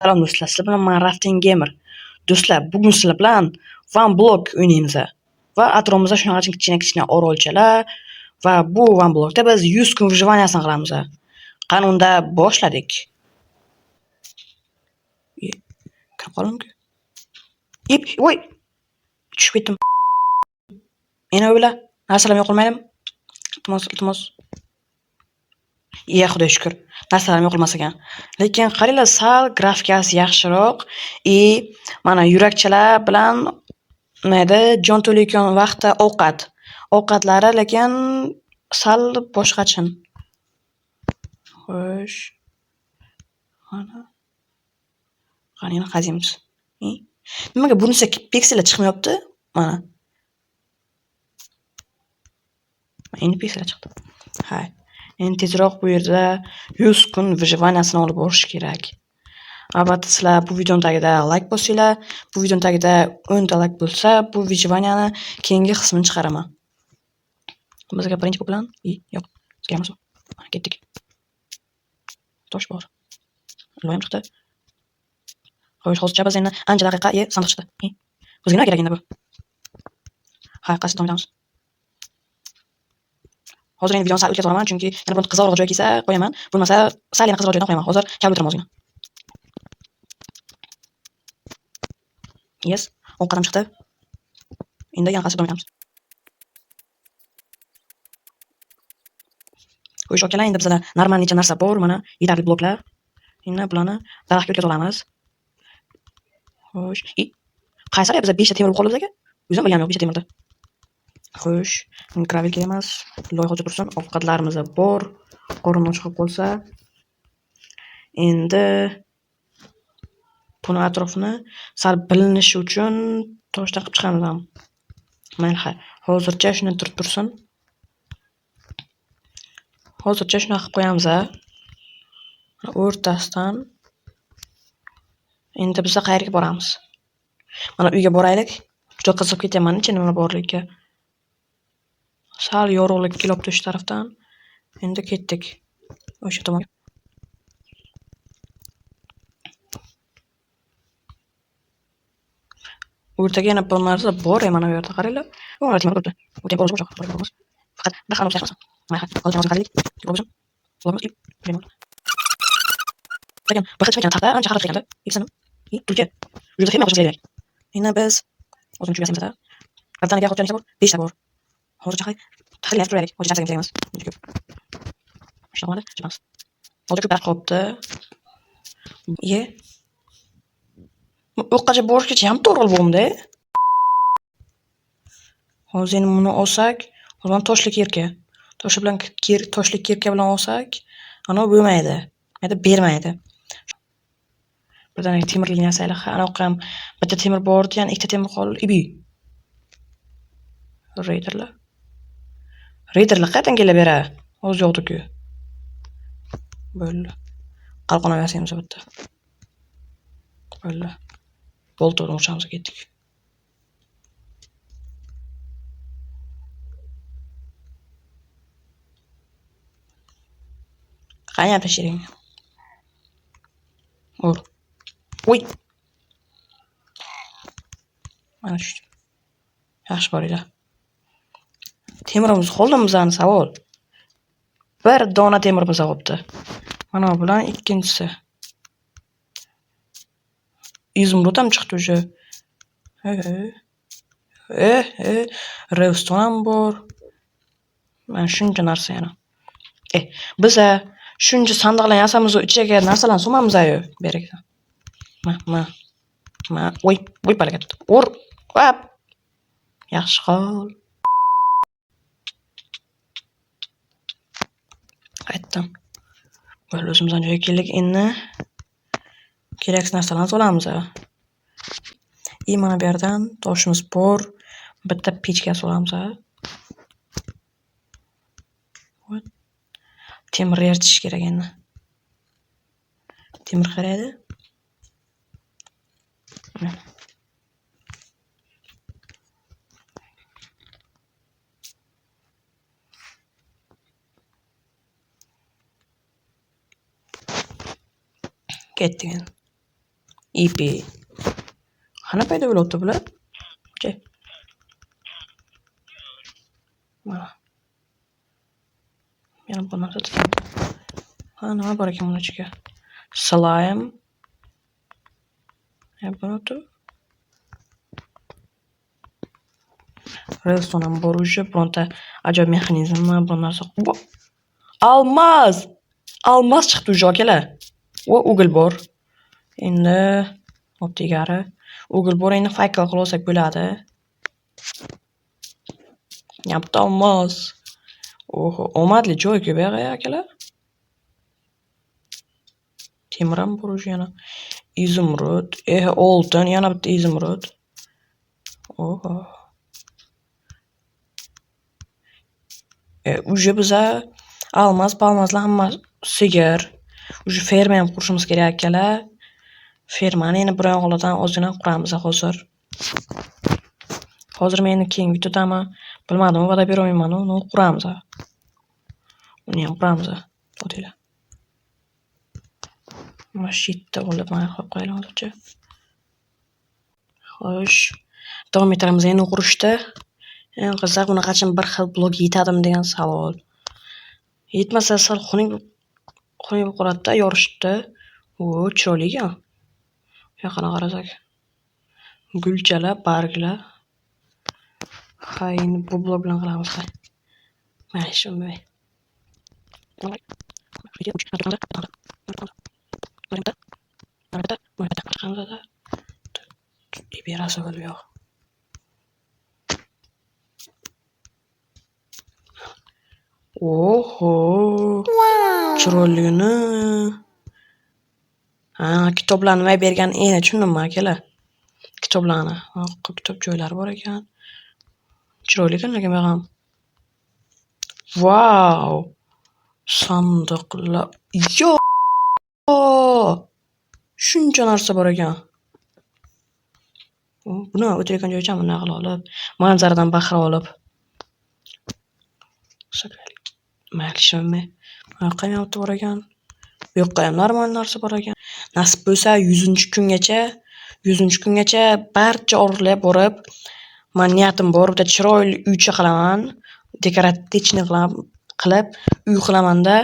Salom do'stlar, sizlar bilan men Rafting Gamer. Do'stlar, bugun sizlar bilan One Block o'ynaymiz va atrofimizda shunaqa kichkina orolchalar va bu One Blockda biz 100 kun выживаниесini qilamiz. Qani unda boshladik. Kirib qoldim-ku. Voy, tushib ketdim. Yana o'yla, narsalar yo'qolmaydimi? Iltimos. Xudoga shukr. Narsalarim yo'qolmas ekan. Lekin qaranglar, sal grafikasi yaxshiroq mana yurakchalar bilan mayda jon to'layotgan vaqtda ovqatlari lekin sal boshqacha. Xo'sh. Qani yana qaziymiz. Nimaga bunisi pikseli chiqmayapti? Mana. Endi pikseli chiqdi. Ha. Endi tezroq bu yerda 100 kun выживаниесini olib borish kerak. Albatta sizlar bu videoning tagida like bosinglar. Bu videoning tagida 10 ta like bo'lsa, bu выживаниеni keyingi qismini chiqaraman. Bizga birinchi plan? Yo'q. Bizga emas. Ketdik. Tosh bor. Loyim chiqdi. Xo'sh, hozircha biz endi ancha daqiqa sandiq chiqdi. Bizga nima kerak endi bu? Ha, qasd o'ynaymiz. Hozir endi videoni sal o'tkazaman, chunki yana buni qizarroq joy kelsa qo'yaman. Bo'lmasa, sal yana qizarroq joydan qo'yaman. Hozir kabel o'tiraman o'zimga. Yes, 10 qadam chiqdi. Endi yana qasd o'ynaymiz. Xo'sh, akalar, endi bizda normal necha narsa bor, mana yetarli bloklar. Endi bularni daraxtga o'tkazib olamiz. Xo'sh, qaysi bizda 5 ta temir bo'lib qoldi bizga? O'zim bilganim yo'q 5 ta temirda. Xo'sh, gravel kerak, loy hozir tursin, ovqatlarimiz bor. Qorinni chiqib qolsa, endi buni atrofini sal bilinishi uchun toshdan qilib chiqamiz. Mayli, hozircha shuni tursin. Hozircha shuni qilib qo'yamiz. O'rtasidan endi biz qayerga boramiz? Mana uyga boraylik. Juda qiziqib ketaman, nima borligiga. Sal yorug'lik kelibdi shu tarafdan. Endi ketdik. O'sha tomonga. O'rtaga yana bir narsa bor, mana bu yerda qaranglar. O'rta temir turibdi. Bu temir bo'lsa bo'lmas. Faqat bir xil bo'lsa. Mana hozir qaraylik. Bo'lsin. Bo'lmas. Lekin bir xil taxta ancha xarid qilganda, ikisini. Tulki. Juda xiymat qilib kerak. Endi biz o'zim tugasamizda. Birdaniga xotirani bor, 5 ta bor. Hozircha tahlil qilib ko'raylik. Hozircha narsa kerakmas. Shu bo'ladi, chiqamiz. Hozir ko'p qolibdi. O'qqacha borishgacha ham to'g'ri bo'ldi. Hozir endi buni olsak, hozir toshli kirka. Toshli kirka bilan olsak, ana bo'lmaydi. Mayda bermaydi. Birdan temir liniyasilar, ana ham bitta temir bor, yana ikkita temir qoldi. Raiderlar qayerdan kelib bera? Hozir yo'qdi-ku. Bo'ldi. Qalqona versiyamiz bitta. Bo'ldi. Boltoni o'chamiz ketdik. Qani tashiring. Voy. Mana shu. Yaxshi borida. Temirimiz qoldimi bizani savol? Bir dona temirimiz qolibdi. Mana bu bilan ikkinchisi. İzmir ham chiqdi o'sha. Revstone ham bor. Mana shuncha narsa yana. Biz shuncha sandiqlar yasamiz, ichiga narsalarni solamiz ayo. Berakda. Voy balaga tutdi. Hop. Yaxshi hol. Qaytdim. Bo'ldi, o'zimizdan joyga keldik. Endi kerak narsalarni solamiz. Mana bu yerdan toshimiz bor. Bitta pechka solamiz. Temir eritish kerak endi. Temir qaraydi. Ketdik endi. ipi. Qana paydo bo'lyapti bular? Mana. Yana bu narsa chiqadi. Ha, nima bor ekan buni ichiga? Slime. Bo'lyapti. Redstone ham bor уже, bironta ajoyib mexanizmmi bu narsa. Almaz! Almaz chiqdi уже akalar. Va o'g'il bor. Endi optigari. O'g'il bor, endi fake qilib olsak bo'ladi. Yapti almaz. Oho, omadli joy-ku bu yoqqa akalar. Temir ham bor уже yana. Izumrud, oltin, yana bitta izumrud. Oho. Уже biza palmazlar hamma sigir. Уже ferma ham qurishimiz kerak akalar. Fermani endi bir yo'qlardan ozgina quramiz hozir. Hozir men keyingi videodami, bilmadim, va'da bera olmayman, uni quramiz. Uni ham quramiz. To'tinglar. Mana shu yerda olib mana qo'yib qo'yaylik hozircha. Xo'sh, davom etamiz endi qurishda. Eng qiziq, buni qachon bir xil blok yetadimi degan savol. Yetmasa sal xunuk bo'lib qoladi-da, yorishda. Chiroyli-ku. Yoqana qarasak. Gulchalar, barglar. Ha, endi bu blok bilan qilamiz. Mana shunday. Berasi bo'lib yo'q. Oho! Chiroyligini. Ha, kitoblarni nima bergan endi tushundimmi akalar? Kitoblarni. Kitob joylari bor ekan. Chiroyli-ku lekin bu ham. Wow! Sandiqlar. Yo! Shuncha narsa bor ekan. Buni o'tirgan joydan bunday qilib olib, manzaradan bahra olib. Malshimi. Yoqqa ham bor ekan. Bu yoqqa ham normal narsa bor ekan. Nasib bo'lsa 100-kungacha barcha orolga borib, men niyatim bor, bitta chiroyli uycha qilaman, dekorativ qilib, uy qilaman-da,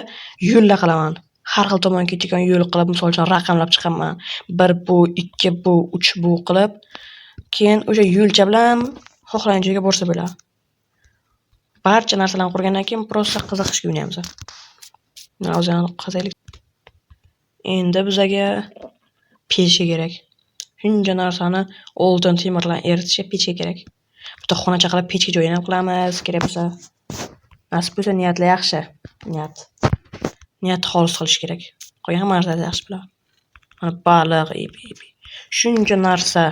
yo'llar qilaman. Har xil tomon ketadigan yo'l qilib, misol uchun raqamlab chiqaman. 1 bu, 2 bu, 3 bu qilib, keyin o'sha yo'lcha bilan xohlagan joyga borsa bo'ladi. Barcha narsalarni qurgandan keyin prosta qiziqishga o'ynaymiz. Mana hozir qazaylik. Endi bizga pechga kerak. Shuncha narsani oltin temirlar eritishga pechga kerak. Bitta xonacha qilib pechga joyini ham qilamiz, kerak bo'lsa. Nasib bo'lsa niyatlar yaxshi. Niyat xolis qilish kerak. Qolgan hamma narsa yaxshi bo'ladi. Mana baliq, shuncha narsa.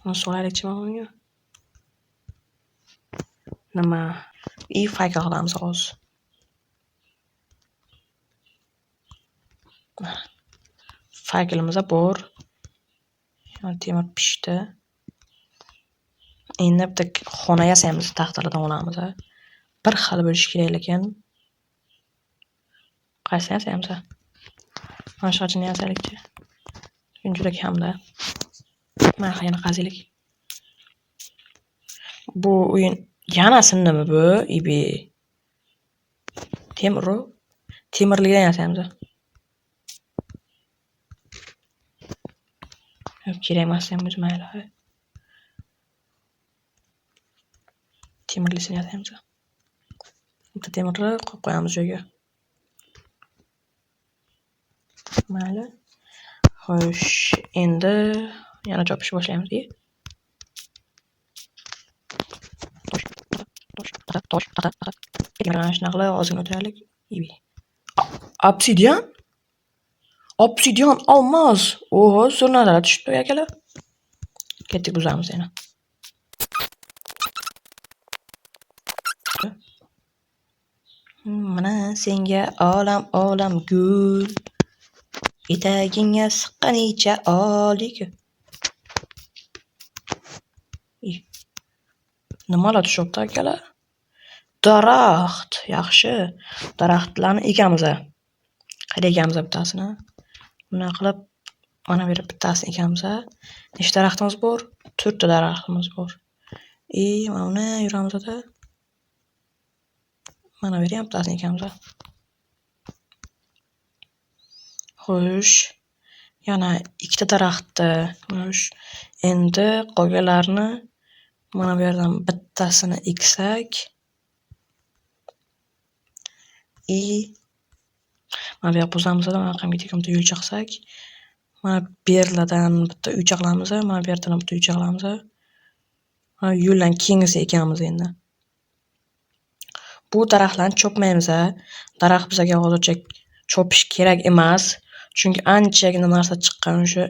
Mana so'raylikchi menga. Nima? Fayka qilamiz hozir. Faylimiz bor. Temir pishdi. Endi bitta xona yasaymiz, taxtalardan olamiz. Bir xil bo'lishi kerak lekin. Qaysi yasaymiz? Mana shu ochini yasaylikchi. Juda kamda. Mana yana qaziylik. Bu o'yin yana sindimi bu? Temirlikdan yasaymiz. Kerak emas ham o'zi mayli. Temirlisini yasaymiz. Bitta temirni qo'yib qo'yamiz joyga. Mayli. Xo'sh, endi yana chopishni boshlaymiz. Tosh. Mana shunaqa qilib ozgina o'tiraylik. Obsidian olmaz. Oho, zo'rnalar tushdi akalar. Ketdik buzamiz yana. Mana senga olam gul. Etagingga siqqanicha olik. Nimalar tushyapti akalar? Daraxt, yaxshi. Daraxtlarni ekamiz. Qayda ekamiz bittasini? Bunday qilib mana bu yerda bittasini ekamiz. Nechta daraxtimiz bor? 4 ta daraxtimiz bor. Mana uni yuramizda. Mana bu yerda ham bittasini ekamiz. Xo'sh, yana 2 ta daraxtni, xo'sh, endi qolganlarini mana bu yerdan bittasini eksak, mana bu yoqqa buzamiz, mana yoqqa bitta yo'l chaqsak, mana bu yerlardan bitta uy chaqlamiz, mana bu yerdan bitta uy chaqlamiz. Mana yo'ldan keyingisi ekamiz endi. Bu daraxtlarni chopmaymiz. Daraxt bizga hozircha chopish kerak emas, chunki anchagina narsa chiqqan o'sha.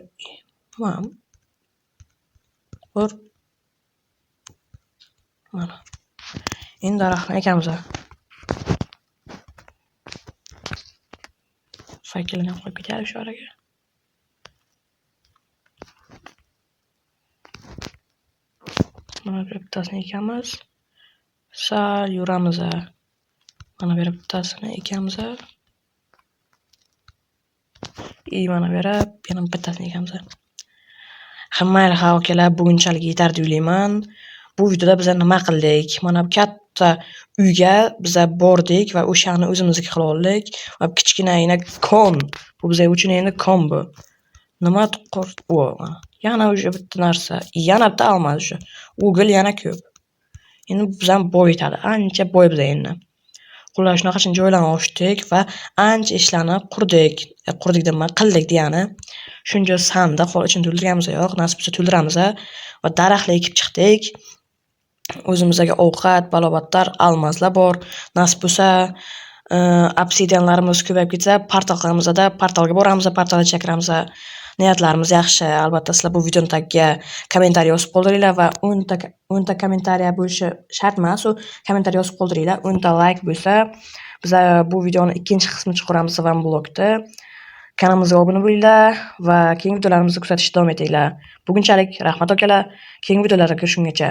Mana. Endi daraxtni ekamiz. Fakelini ham qo'yib ketaylik shu araga. Mana bu bittasini ekamiz. Sal yuramiz. Mana bu bittasini ekamiz. Mana bu yana bittasini ekamiz. Mayli, ha akalar, bugunchalik yetar deb o'ylayman. Bu videoda biz nima qildik? Mana bu katta uyga biz bordik va o'shani o'zimizga qila oldik. Va kichkinagina kon. Bu bizga uchun endi kon bu. Nima yana o'sha bitta narsa, yana bitta olmaz o'sha. O'g'il yana ko'p. Endi biz ham boyitadi. Ancha boy biz endi. Xullas shunaqa joylarni ochdik va ancha ishlarni qurdik. Qurdik dema, qildik degani. Shuncha sandiq hol ichini to'ldiramiz yo'q, nasib bo'lsa to'ldiramiz va daraxtlar ekib chiqdik. O'zimizga ovqat, balobatlar, almazlar bor. Nasib bo'lsa, obsidianlarimiz ko'payib ketsa, portal qilamiz-da, portalga boramiz, portalga chaqiramiz. Niyatlarimiz yaxshi. Albatta, sizlar bu videoni tagiga kommentariy yozib qoldiringlar va 10 ta kommentariy bo'lishi shart emas, u kommentariy yozib qoldiringlar. 10 ta like bo'lsa, biz bu videoni ikkinchi qismini chiqaramiz va blogda. Kanalimizga obuna bo'linglar va keyingi videolarimizni kuzatishda davom etinglar. Bugunchalik rahmat akalar. Keyingi videolarda ko'rishguncha.